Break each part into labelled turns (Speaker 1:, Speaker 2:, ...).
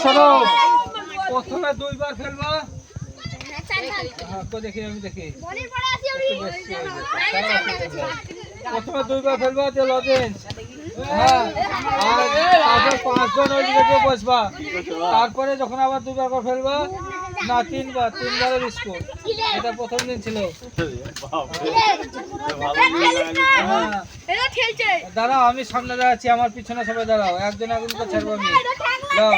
Speaker 1: শোনো, প্রথমে দুইবার ফেলবা। দেখি আমি দেখি প্রথমে দুইবার ফেলবা যে লজেন্স। হ্যাঁ, আর 5 জন ওইদিকে বসবা। তারপরে যখন আবার দুইবার করে ফেলবা, না তিনবারের বিস্কুট। এটা প্রথম দিন ছিল। দাঁড়াও, আমি সামনে দাঁড়াচ্ছি, আমার পিছনে সবাই দাঁড়াও। একজন করে ছাড়বো আমি। যাও,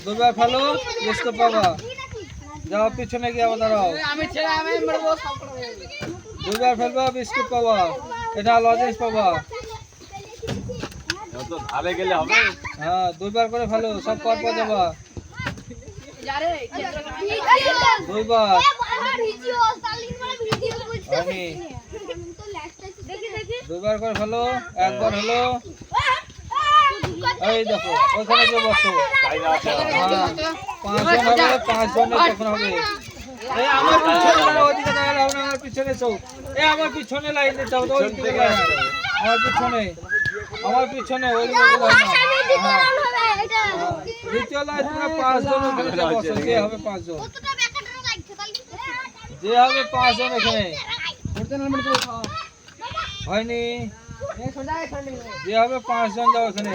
Speaker 1: দুইবার ফেলো, বিস্কুট পাবা। যাও পিছনে গিয়ে আবার দাঁড়াও। দুইবার ফেলবা, বিস্কুট পাবা। এটা লজেন্স পাবা। হ্যাঁ, দুইবার করে ফেলো, সব পরপর যাবা। দুইবার দুইবার করে ফেলো, একবার হলো। এই দেখো, ওখানে যে বসো। 5 জন হবে, 5 জনের তখন হবে। এই আমার পিছনে দাঁড়াও, ওইদিকে দাঁড়ালে হবে না, আমার পিছনে চো। এই আমার পিছনে লাইনে যাও, ওইদিকে লাইন। আমার পিছনে ওইদিকে লাইন। দ্বিতীয় লাইন তোমরা 5 জন ওখানে বসো। যে হবে 5 জন, যে হবে 5 জন এখানে। হয়নি, যে হবে 5 জন যাও এখানে।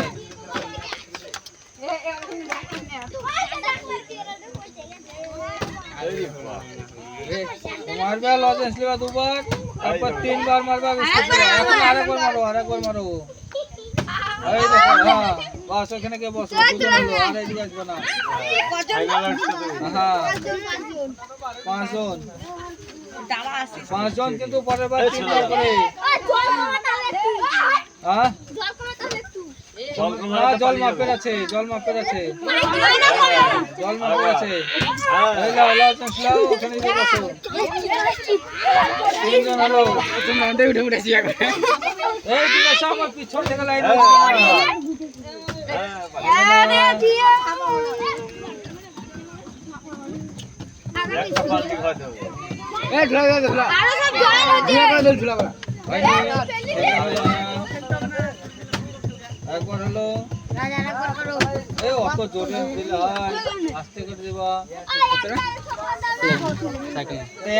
Speaker 1: মারবে লজেন্স লিবা দুবার, তারপর 3 বার মারবে। এখন আরেকবার মারো। এই দেখো, হ্যাঁ বাস ওখানে গিয়ে বসো। আর এদিকে আসবে না। হ্যাঁ, 5 জন কিন্তু পরের বার 3 বার করে। হ্যাঁ, জল মাপের আছে। ওখানে গিয়ে বসো। 3 জন হলো। এই দিকে এসো, আমার পিছন থেকে লাইন। একবার হলো। এই অত জোরে দিলে হয়, আস্তে করে দিবা।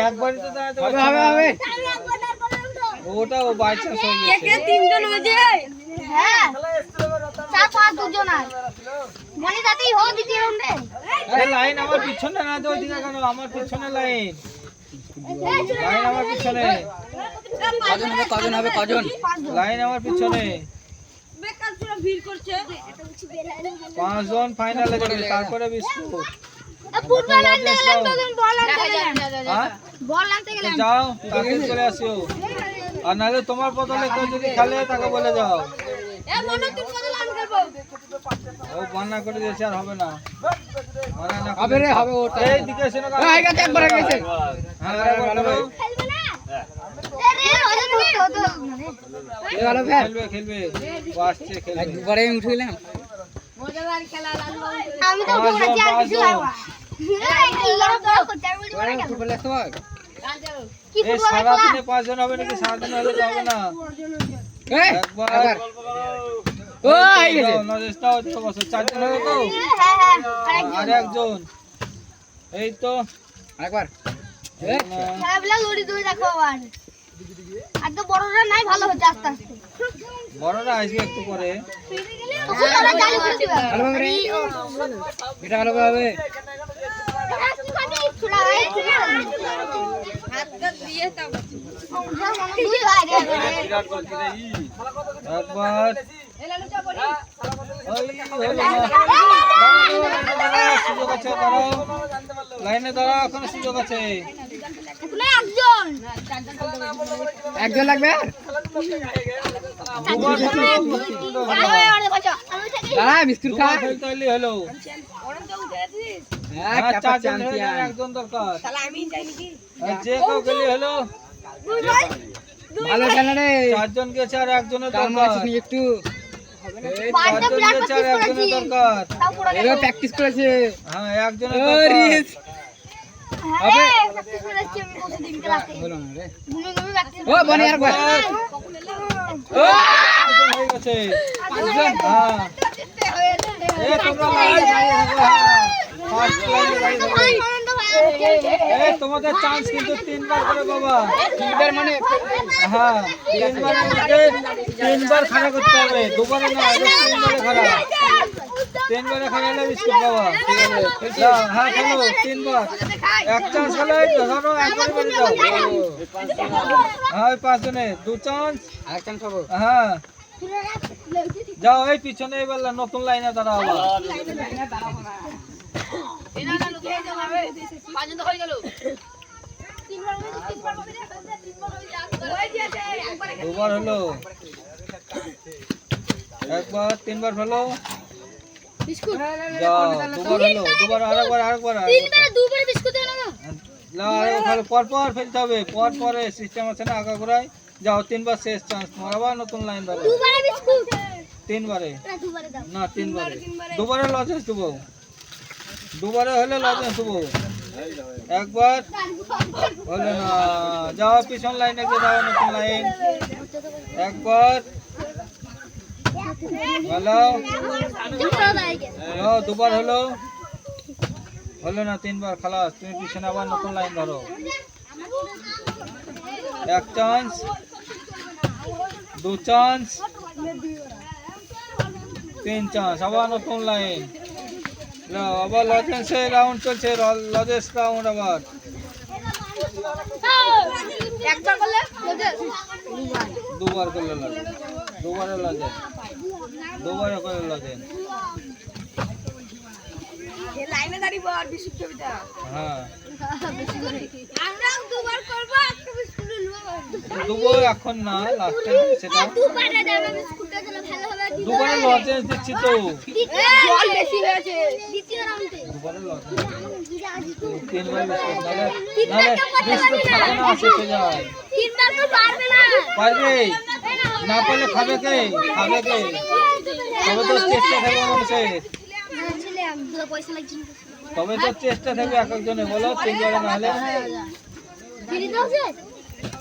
Speaker 1: একবারই তো দাঁড়াতে হবে। ওটা ও বাই চান্স হয়ে গেছে।
Speaker 2: 3 জন হয়েছে। হ্যাঁ, 4-5 দুজন আর মনে যাতেই হো দ্বিতীয় রাউন্ডে।
Speaker 1: এই লাইন আমার পিছনে না, তো ওইদিকে কেন? আমার পিছনে লাইন আমার পিছনে। কজন? লাইন আমার পিছনে। 5 জন ফাইনালে যাবে, তারপরে বিস্কুট। যাও, তাকে চলে আসিও। আর নাহলে তোমার বদলে কেউ যদি খেলে তাকে বলে যাও। ও বান্না করে দিয়েছে, আর হবে না। এইদিকে এসে না। খেলবে আসছে, খেলবে। সারাদিনে 5 জন হবে নাকি? সারাদিন হলে তো হবে না। একবার 4 জন হবে তো, আর একজন। এই তো একবার
Speaker 2: বড়রা নাই, ভালো হচ্ছে আস্তে আস্তে।
Speaker 1: বড়রা আসবে একটু পরে।
Speaker 3: এটা ভালো হবে।
Speaker 1: একবার সুযোগ আছে, দাঁড়াও লাইনে, দাঁড়াও, এখনো সুযোগ আছে।
Speaker 3: একজন লাগবে। বিস্কুট খাওয়া
Speaker 1: হলো। 4 জন একজন দরকার। যে কেউ গেলে হলো।
Speaker 3: ভালো খেলা রে।
Speaker 1: 4 জন গেছে, আর একজনের দরকার।
Speaker 3: একটু
Speaker 1: 4 জন গেছে, আর একজনের দরকার।
Speaker 3: এরা প্র্যাকটিস করেছে।
Speaker 1: হ্যাঁ, একজনের দরকার।
Speaker 3: ও বনি আর কয়।
Speaker 1: হয়ে গেছে। হ্যাঁ, এই তোমরা লাইন দাঁড়িয়ে থাকো, হ্যাঁ। ফার্স্ট লাইনে দাঁড়িয়ে থাকো। এই তোমাদের চান্স কিন্তু 3 বার করে বাবা।
Speaker 3: মানে
Speaker 1: হ্যাঁ 3 বারের মধ্যে 3 বার খাড়া করতে হবে, 2 বারে না, আগে 3 বারে খাড়া। 3 বারে খাড়া হলে বিস্কুট পাবা। যাও, হ্যাঁ খেলো 3 বার। এক চান্স খেলে ধরো একবারে বেরিয়ে যাও। হ্যাঁ ওই 5 জনে 2 চান্স।
Speaker 3: আর চান্স পাবো।
Speaker 1: হ্যাঁ যাও এই পিছনে এবার নতুন লাইনে দাঁড়াও আবার। দুবার হলো, একবার 3 বার হলো।
Speaker 2: বিস্কুট
Speaker 1: যাও দুবার হলো, দুবার আরেকবার
Speaker 2: দুবারে বিস্কুট দেন না।
Speaker 1: পর পর ফেলতে হবে, পর পরে সিস্টেম আছে না আগা ঘোরায়। যাও 3 বার শেষ চান্স, আবার নতুন লাইন ধরো।
Speaker 2: দুবারে বিস্কুট
Speaker 1: 3 বারে
Speaker 2: না দুবারে দাও।
Speaker 1: না 3 বারে। 2 বারে লজেন্স দেবো, 2 বারে হলে লজেন্স দেবো। একবার হলো না, যাও পিছন লাইনে গিয়ে যাও নতুন লাইন। একবার হলো,
Speaker 2: দুটো দাই গে।
Speaker 1: 2 বার হলো, হলো না 3 বার খালাস। তুমি পিছনে আবার নতুন লাইন ধরো। 1 চান্স, 2 চান্স, 3 চান্স, আবার নতুন লাইন। আবার লজেন্সের রাউন্ড চলছে, লজেন্স রাউন্ড আবার।
Speaker 2: একবার করলে লজেন্স।
Speaker 1: 2 বার করলে লজেন্স, 2 বারে লজেন্স, 2 বারে করে লজেন্স।
Speaker 2: এই লাইনে দাঁড়িয়ে আর বিস্কুট খাবি তা।
Speaker 1: হ্যাঁ
Speaker 2: আমরা দুবার করব, একটা বিস্কুট নিব।
Speaker 1: দুবো এখন না, লাস্টে সেটা।
Speaker 2: দুবারে দাও বিস্কুটটা দিলে ভালো হবে।
Speaker 1: 2 বারে লজেন্স দিচ্ছি তো।
Speaker 2: জল বেশি হয়েছে। দ্বিতীয় রাউন্ডে
Speaker 1: 2 বারে লজেন্স, 3 বার বিস্কুট নালে বিস্কুট থাকে না, শেষে যায়।
Speaker 2: তিনবার তো পারবে না।
Speaker 1: পারবে না, পারলে খাবে কে? খাবে কে? তবে তো চেষ্টা থাকবে মানুষের,
Speaker 2: ছেলে আমি তো পয়সা লাগছে।
Speaker 1: তবে তো চেষ্টা থাকবে এক একজনে। বলো 3 বারে না হলে।
Speaker 2: ফ্রি দাও যে?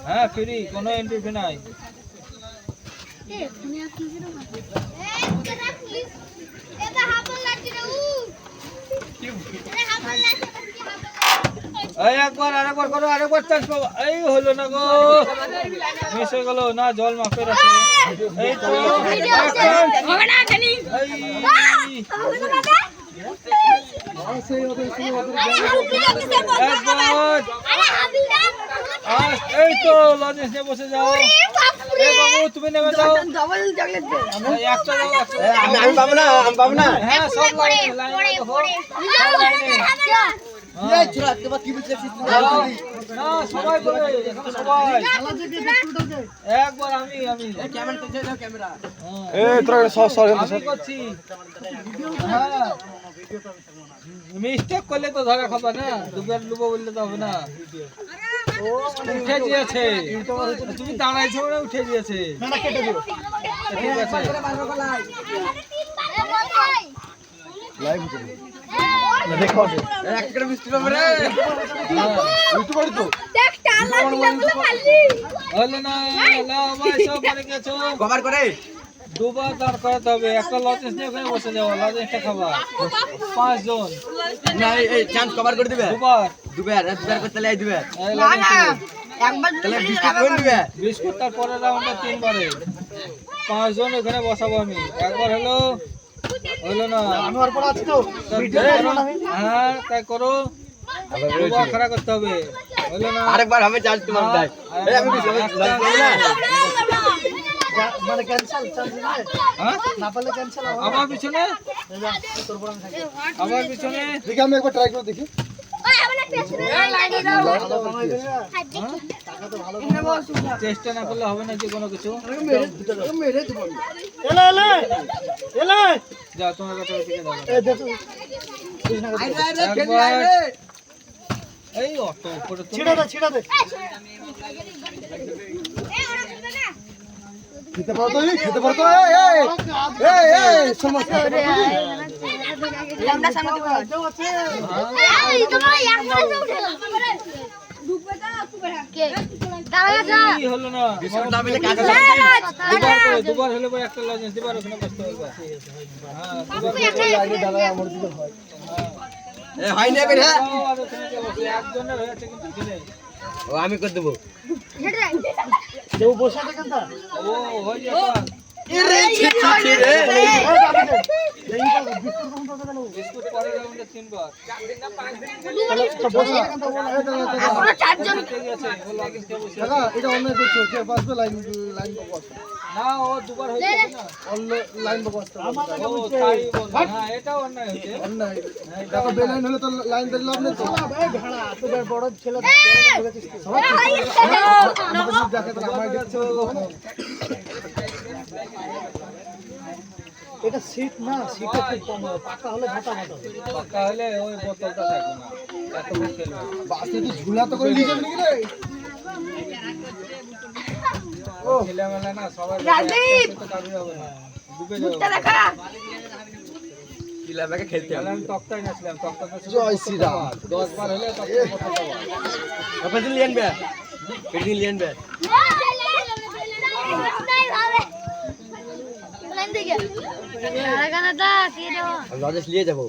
Speaker 1: হ্যাঁ ফ্রি, কোনো এন্ট্রি ফি নাই।
Speaker 2: এ তুমি আর কি করো? এটা প্লিজ। এটা হাবল লাগছে রে উ। এটা হাবল লাগছে।
Speaker 1: এই একবার আরেকবার করো, আরেকবার চান্স পাবো। এই হলো না গো, মিস হয়ে গেল না, জল মাপে রাখে। এই তো
Speaker 2: হবে না জানি।
Speaker 1: এই
Speaker 2: হবে না দাদা।
Speaker 1: একবার
Speaker 2: আরে হাবিলটা।
Speaker 1: এই তো লজেন্স নিয়ে বসে যাও। এই বাবু তুমি নেমে যাও।
Speaker 2: ডবল চকলেট দে।
Speaker 1: এই একটা দাও, একটা দাও।
Speaker 3: আমি পাবো না, আমি পাবো না।
Speaker 1: হ্যাঁ সব লাইনে লাইনে দেখো, সব লাইনে। হ্যাঁ। না সবাই করে, এখানে সবাই। একবার আমি আমি করছি। হ্যাঁ মিস্টেক করলে তো ধরা খাবা না, দুবার লুবো বললে তো হবে না। উঠে দিয়েছে, তুমি দাঁড়াইছো না, উঠে দিয়েছে। ঠিক আছে
Speaker 3: একটা মিষ্টি পাবো রে।
Speaker 2: দেখ টালা দিলা বলে পারলি।
Speaker 1: হলো না, লাও ভাই সব পড়ে গেছো।
Speaker 3: কভার করে।
Speaker 1: 2 বার দাঁড় করাতে হবে, একটা লজেন্স নিয়ে ওখানে বসে যাও, লজেন্সটা খাবা। 5 জন,
Speaker 3: না এই চান্স কভার করে দিবে।
Speaker 1: 2 বার।
Speaker 3: দুবার করতে লাই দিবে।
Speaker 1: এই লজেন্স দিবে।
Speaker 2: একবার
Speaker 3: তাহলে বিস্কুট করে দিবে।
Speaker 1: বিস্কুট তার পরের রাউন্ডে 3 বারে। 5 জন ওখানে বসাবো আমি। একবার হলো, হলো না। আমি ওর পর আছি তো। হ্যাঁ তাই করো। 2 বার খাড়া করতে হবে। হলো না।
Speaker 3: আরেকবার হবে চান্স তোমার ভাই। এই আমি বিস্কুট না।
Speaker 4: মানে ক্যান্সেল চান্স নেই
Speaker 1: হ্যাঁ
Speaker 4: না পারলে ক্যান্সেল হবে
Speaker 1: আবার পিছনে, আবার পিছনে।
Speaker 4: দেখি আমি একবার ট্রাই করে দেখি
Speaker 2: ওই আমরা পেছনে লাগিয়ে দাও।
Speaker 1: চেষ্টা না করলে হবে না যে কোনো কিছু।
Speaker 4: মেরে দেব এলে এলে এলে
Speaker 1: যাও তোমার কাছে থেকে যাও।
Speaker 4: এই দেখো
Speaker 1: একবার এই অটো উপরে তো
Speaker 4: ছিড়া দে খেতে পারো তো এই সমস্যা
Speaker 2: আমরা সামনে দিব। এই তোমার একবারে উঠে ঢুকবে তো কে
Speaker 1: কি হলো না
Speaker 3: বিস্কুট না পেলে কাজ
Speaker 1: দুবার হলে পরে একটা লজেন্স দুবার ওখানে বসতে হবে হ্যাঁ দুবার
Speaker 4: লাইনে দাঁড়ায় আমার দিকে হয়
Speaker 3: এ হয় না বেটা
Speaker 1: আর ওখানে কে বসে একজনের হয়েছে কিন্তু ছেলে
Speaker 3: ও আমি করে দেব
Speaker 4: কেউ বসে থাকেন তা
Speaker 1: ও হয়ে যাবে
Speaker 3: এরে ছি ছি রে
Speaker 1: বিস্কুট পরে রাউন্ডে 3 বার
Speaker 4: তো বসে থাকেন তা
Speaker 1: ঠিক আছে ও লজেন্স কে বসে
Speaker 4: কাকা এটা অন্যায় করছো কে বাসবে লাইন বকস
Speaker 1: না ও দুবার হয়েছে না
Speaker 4: অন্য লাইন বকস
Speaker 1: ও তাই বল হ্যাঁ এটা অন্যায় হয়েছে
Speaker 4: অন্যায় দেখো বেলাইন হলে তো লাইন দিলে লাভ নেই তো ঘাড়া তো বড় ছেলে সবাই দেখে তো আমার এটা সিট না সিটে খুব কম হয় পাকা হলে ভাটা ভাটা
Speaker 1: পাকা হলে ওই বোতলটা থাকবে না এত খেলবে
Speaker 4: বাসে তো ঝুলা তো করে নিয়ে যাবে নাকি রে
Speaker 1: ছেলেমেলা না সবার তো কারোর হবে না ডুবে যাবে
Speaker 3: কিলাবাকে খেলতে হবে
Speaker 1: আমি তক্তাই নাছিলাম তক্তাতে
Speaker 4: জয় শ্রীরাম
Speaker 1: 10 বার হলে তক্তা বোতলটা
Speaker 3: কবে দিন লিয়েন বে কেদিন লিয়েন বে লজেস নিয়ে যাব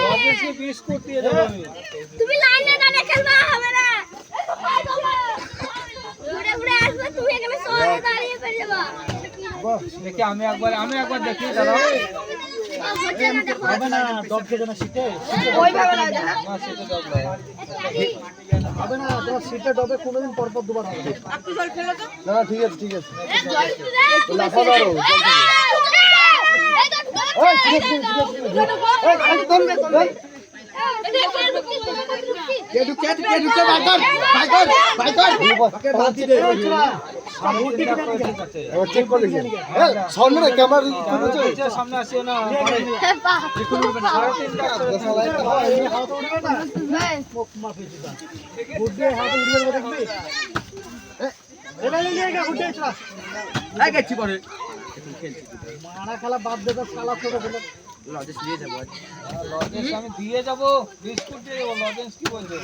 Speaker 1: লজেন্সে বিস্কুট দিয়ে দেবো আমি
Speaker 2: তুমি লাইনে দাঁড়িয়ে খেলবা হবে না ঘুরে ঘুরে আসবে তুমি এখানে শহরে দাঁড়িয়ে পেয়ে যাবা
Speaker 1: দেখি আমি একবার দেখি দাঁড়াও
Speaker 4: হবে না ডব খেতে না সিটে
Speaker 2: ওইভাবে না জানা
Speaker 1: মা সেটা দবলা
Speaker 4: হবে না তোমার সিটে ডবে কোনোদিন পর পর দুবার হবে না না ঠিক আছে লাফাবো আরো ওই ঠিক আছে ওই আরে দমবে কে ঢুকে বাইকর ওকে বাতি দে এবার চেক করে দেখি এই সামনে না ক্যামেরা
Speaker 1: সামনে আসিও না
Speaker 3: এই গেছি পরে
Speaker 4: মারা খেলা বাদ দে তো শালা ছোট ছেলে
Speaker 3: লজেস নিয়ে যাব
Speaker 1: লজেন্স আমি দিয়ে যাব বিস্কুট দিয়ে দেবো লজেন্স কি বলবে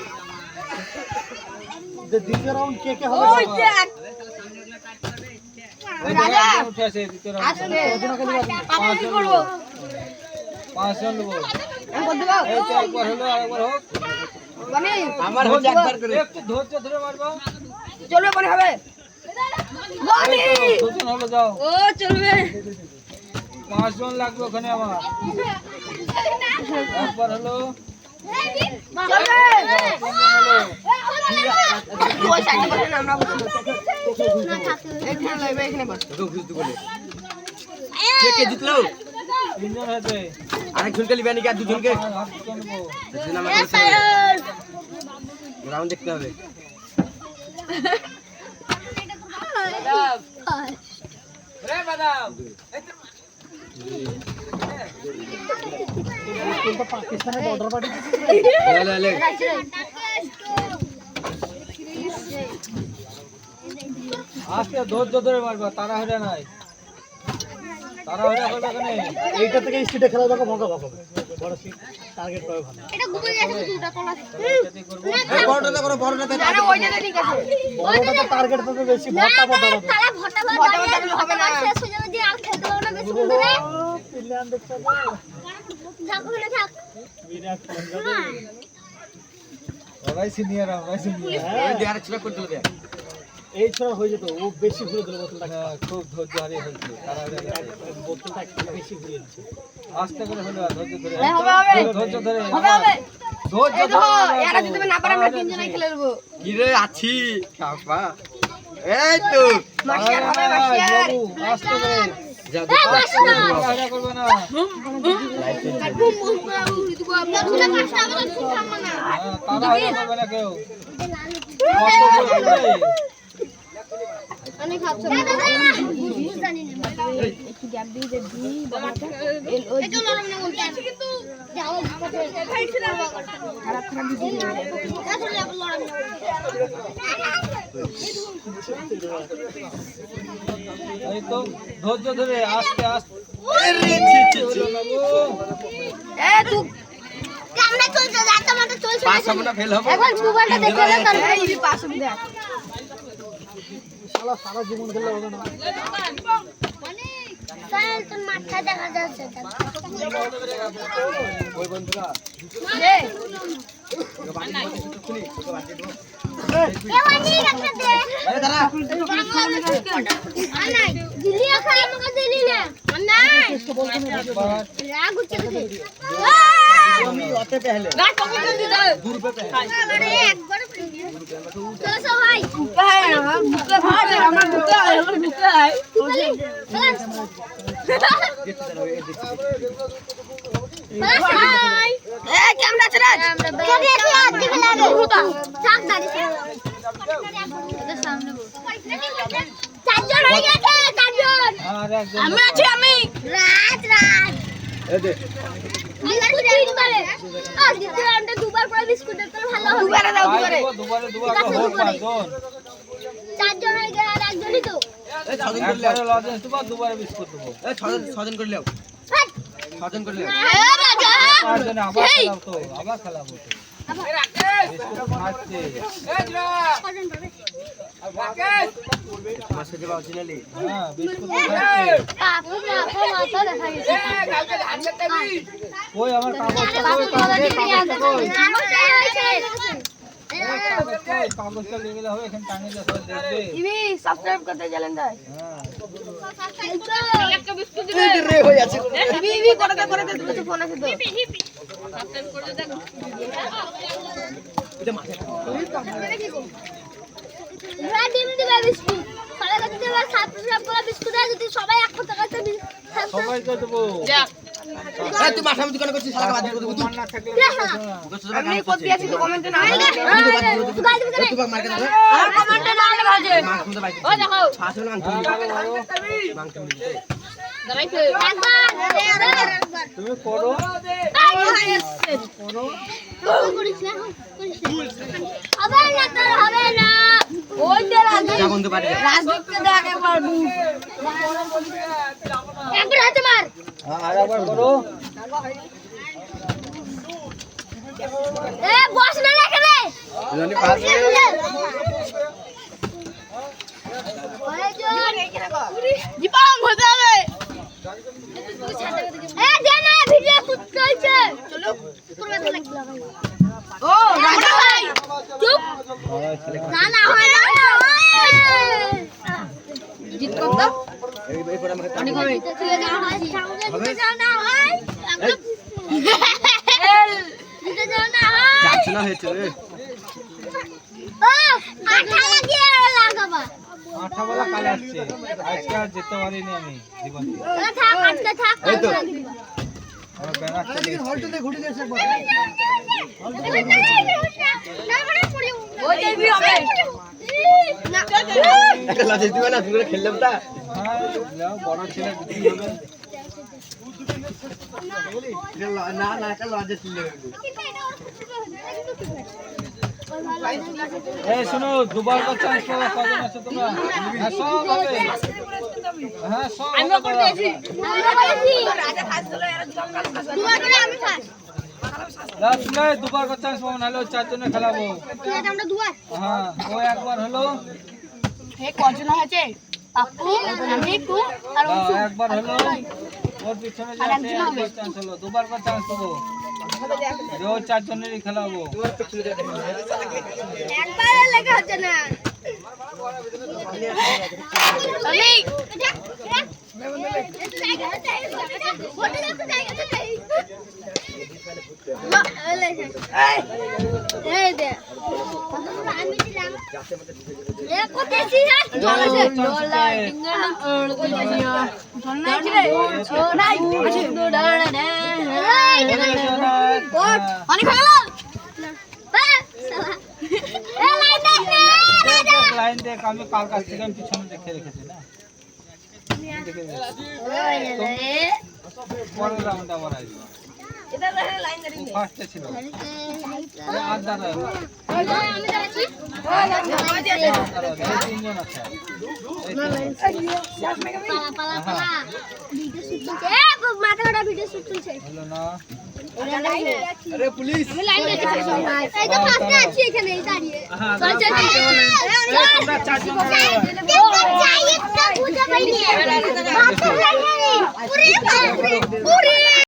Speaker 4: দ্বিতীয় রাউন্ড কে কে হবে
Speaker 2: ওই দেখ
Speaker 1: রাজা উঠে আসে দ্বিতীয় রাউন্ডে
Speaker 2: পাপা করব
Speaker 1: 5 জন নেবো
Speaker 2: আমি করতে পারবো
Speaker 1: এই তো একবার হলো আরেকবার হোক
Speaker 2: মানে
Speaker 3: আমার হচ্ছে একবার করে
Speaker 1: একটু ধৈর্য ধরে মারবা
Speaker 2: চলবে মনে হবে বানি
Speaker 1: দুজন হলো যাও
Speaker 2: ও চলবে
Speaker 1: 5 জন লাগবে ওখানে আমার একবার হলো
Speaker 2: চলবে
Speaker 1: হলো
Speaker 2: ওই সাইডে বসে আমরা বসে এখানে লাগবে এখানে বস
Speaker 3: তো খুঁজতে বলে কে জিতলো
Speaker 1: 3 জন হয়েছে
Speaker 3: আরেকজনকে লিবেন কি আর দুজনকে
Speaker 1: হাত নেবো
Speaker 3: দুজন আমার রাউন্ড দেখতে হবে
Speaker 1: রে ম্যাডাম
Speaker 4: স্কুলটা পাকিস্তানের বর্ডার পার্টি
Speaker 3: লে লে
Speaker 1: আজকে ধৈর্য ধরে মারবা তারা হলে নাই তারা হলে করবে এখানে
Speaker 4: এইটা থেকে স্ট্রিটে খেলা দেখো মজা পাবো বড় সিট টার্গেট পাবে ভালো
Speaker 2: এটা ঘুরে গেছে দুটা তোলা
Speaker 1: এটাই করবো
Speaker 3: এই বড়টা করো বড়টাতে
Speaker 2: আরে ওইটাতে ঠিক আছে
Speaker 4: বড়টাতে টার্গেট পাবে বেশি ভর্তা ভর্তা হবে
Speaker 2: তারা ভটা ভটা হবে না শেষ হয়ে যাবে যে আর খেলতে পারবো না বেশি করে
Speaker 4: প্ল্যান দেখছো
Speaker 2: থাক ওখানে থাক
Speaker 4: বিরাট
Speaker 1: ওরাই সিনিয়র আমরাই সিনিয়র
Speaker 3: ওই দিয়ে আরেকটা করতে হবে
Speaker 4: এই ছড়া হয়ে যেত ও বেশি ঘুরে দিল বোতলটা
Speaker 1: খুব ধৈর্য হারিয়ে ফেলছে তারা হলে গেছে।
Speaker 4: বোতলটা একটু বেশি ঘুরিয়ে দিচ্ছে
Speaker 1: আস্তে করে হলো ধৈর্য ধরে
Speaker 2: হবে
Speaker 1: ধৈর্য ধরে
Speaker 2: হবে হবে
Speaker 1: ধৈর্য
Speaker 2: এই তো
Speaker 1: ধরে
Speaker 2: এরা যদি না পারে আমরা তিনজনেই খেলে নেবো
Speaker 3: কি রে আছি কাপা এই তো
Speaker 2: মাস্টার হবে মাস্টার
Speaker 1: বাবু আস্তে করে
Speaker 3: যা
Speaker 1: হারা করবে না
Speaker 2: বুম বুম করে উড়ি দিব আমরা দুটা পাঁচটা আমরা ঠিক থাকবো না
Speaker 1: তারা হারা করবে না কেউ
Speaker 2: আমি খাচ্ছি জানি না একটু গ্যাপ দিয়ে দে দি বাবাটা এটা নরম না বলতে আছে কিন্তু যাও খাইছিল খারাপ খারাপ দিয়ে আসলে নরম না
Speaker 1: এই তো ধৈর্য ধরে আস্তে আস্তে
Speaker 2: এ তুই কেমনে চলছে যা তোমাকে চলছে
Speaker 3: পাঁচ আমরা ফেল হবে
Speaker 2: একবার মোবাইলটা দেখে নে তাহলে এই পাশ দেখ
Speaker 4: শালা সারা জীবন খেললে হবে না।
Speaker 2: স্যার তোর মাথা দেখা যাচ্ছে
Speaker 3: ওই বন্ধুরা আমি ওতে পহলে दूर पे पहले ए दे
Speaker 2: দুবার পরে বিস্কুট ভালো হবে
Speaker 1: দুবারে হোক পাঁচজন
Speaker 2: চারজন হয়ে গেল আর একজনই তো
Speaker 3: ए 6 दिन कर ले
Speaker 1: একবারে লজেন্স দেবো দুবারে বিস্কুট দেবো
Speaker 3: ए 6 दिन कर ले 6 दिन कर ले
Speaker 1: পাঁচজনে আবার খেলাবো তো আবার খেলাবো তো বিস্কুট খাচ্ছে
Speaker 3: मास्क के ओरिजिनली
Speaker 1: হ্যাঁ বিস্কুট খাচ্ছে
Speaker 2: মাথা দেখা গেছে
Speaker 1: ওই আমার কাগজটা কই কাগজটা কই কাগজটা নিয়ে গেলে হবে এখানে টাঙিয়ে দেওয়া দেখবে
Speaker 2: ইবি সাবস্ক্রাইব করতে জানেন তাই
Speaker 1: হ্যাঁ
Speaker 2: একটা বিস্কুট
Speaker 3: ए रे हो যাচ্ছে
Speaker 2: ইবি করে দে তুমি ফোন আছে তো সাবস্ক্রাইব করে দে
Speaker 3: এটা মাথা
Speaker 2: ঘোড়া ডিম দিবে বিস্কুট সবাই কাছে দিবে সাবস্ক্রাইব করা বিস্কুট আর যদি সবাই এক কথা কাছে
Speaker 1: সবাইকে দেবো
Speaker 3: ए तू माथा में दुकान করছিস শালা বাদ করে দেবো
Speaker 1: তোমার না থাকলে
Speaker 2: আমি কপি আছে তো কমেন্টে না
Speaker 3: तू भाग मार के दे
Speaker 2: আর কমেন্টে না আগে বাজে
Speaker 3: मांग में भाई
Speaker 2: ও দেখো
Speaker 3: छाछ में मांग मांग मिलते
Speaker 2: দাঁড়াইছে একবার
Speaker 1: তুমি করো
Speaker 2: হবে না ওই যে
Speaker 3: যা বন্ধু বাড়ি যা
Speaker 2: রাজদীপকে দেখ একবার একবার হাতে মার
Speaker 1: আর একবার করো
Speaker 2: এ বস না রেখে দে
Speaker 3: জানি পাস
Speaker 2: দীপম হতে হবে এ দে না ভিডিও শুট করছে চলো পুরো ভালো লাগলো ও রাজা ভাই চুপ না না হয় না জিত কত
Speaker 3: এই পড়া আমাকে
Speaker 2: অনেক হবে জিতে যাও হয় জিতে যাও না হয় জিতে যাও না হয়
Speaker 3: যাচ্ছে না হয়েছে রে
Speaker 2: ও আঠা লাগিয়ে লাগাবা
Speaker 1: আঠাবেলা কাল আসছে আজকে আর যেতে পারিনি আমি জীবন
Speaker 2: থাক আজকে থাক
Speaker 3: এই তো।
Speaker 1: আমার ব্যানার চলে এসেছে।
Speaker 4: হলটুতে ঘুরে গেছে একবার।
Speaker 2: ওই দেবি হবে না
Speaker 3: একটা লাজে দিবা না তুমি খেললাম তা
Speaker 1: হ্যাঁ যাও, বড় ছেলে বিক্রি হবে
Speaker 3: না না একটা লাজে ছিল
Speaker 1: এই শোনো দুবার করে চান্স পাওয়া কজন আছে তোমরা হ্যাঁ সব হবে হ্যাঁ সব
Speaker 2: আমরা
Speaker 1: হবে
Speaker 2: করতে আছি আমরা বলেছি রাজা ফার্স্ট হলো এরা দুবার করে আমি ফার্স্ট
Speaker 1: লাস্টে দুবার করে চান্স পাবো নাহলে ওই চারজনে খেলাবো
Speaker 2: ঠিক আছে আমরা দুবার
Speaker 1: হ্যাঁ ও একবার হলো
Speaker 2: হে কজন আছে আপু আমি টু আর
Speaker 1: হ্যাঁ, একবার হলো ওর পিছনে যে আছে একবার চান্স হলো দুবার করে চান্স পাবো যে ওই চারজনেরই খেলাবো
Speaker 2: একবার লেখা হচ্ছে না আমি এই দে আমি দিলাম এ কোতেছি না অনেক ভালো
Speaker 1: লাইন দেখ আমি কাল কাছ থেকে আমি পিছনে দেখে রেখেছি না পরের রাউন্ড আবার আসবে ফার্স্টে ছিল আর দাঁড়া তিনজন আছে
Speaker 2: মাথা কাটা ভিডিও শুট চলছে
Speaker 1: হলো না
Speaker 3: আরে পুলিশ
Speaker 2: আমি লাইন দিতে পারি এই তো ফার্স্টে আছি এখানে এই দাঁড়িয়ে চল চল
Speaker 3: তোমরা চারজন
Speaker 2: দেখো যাই একটা বুঝা পাইনি বাথরুম লাগে পুরো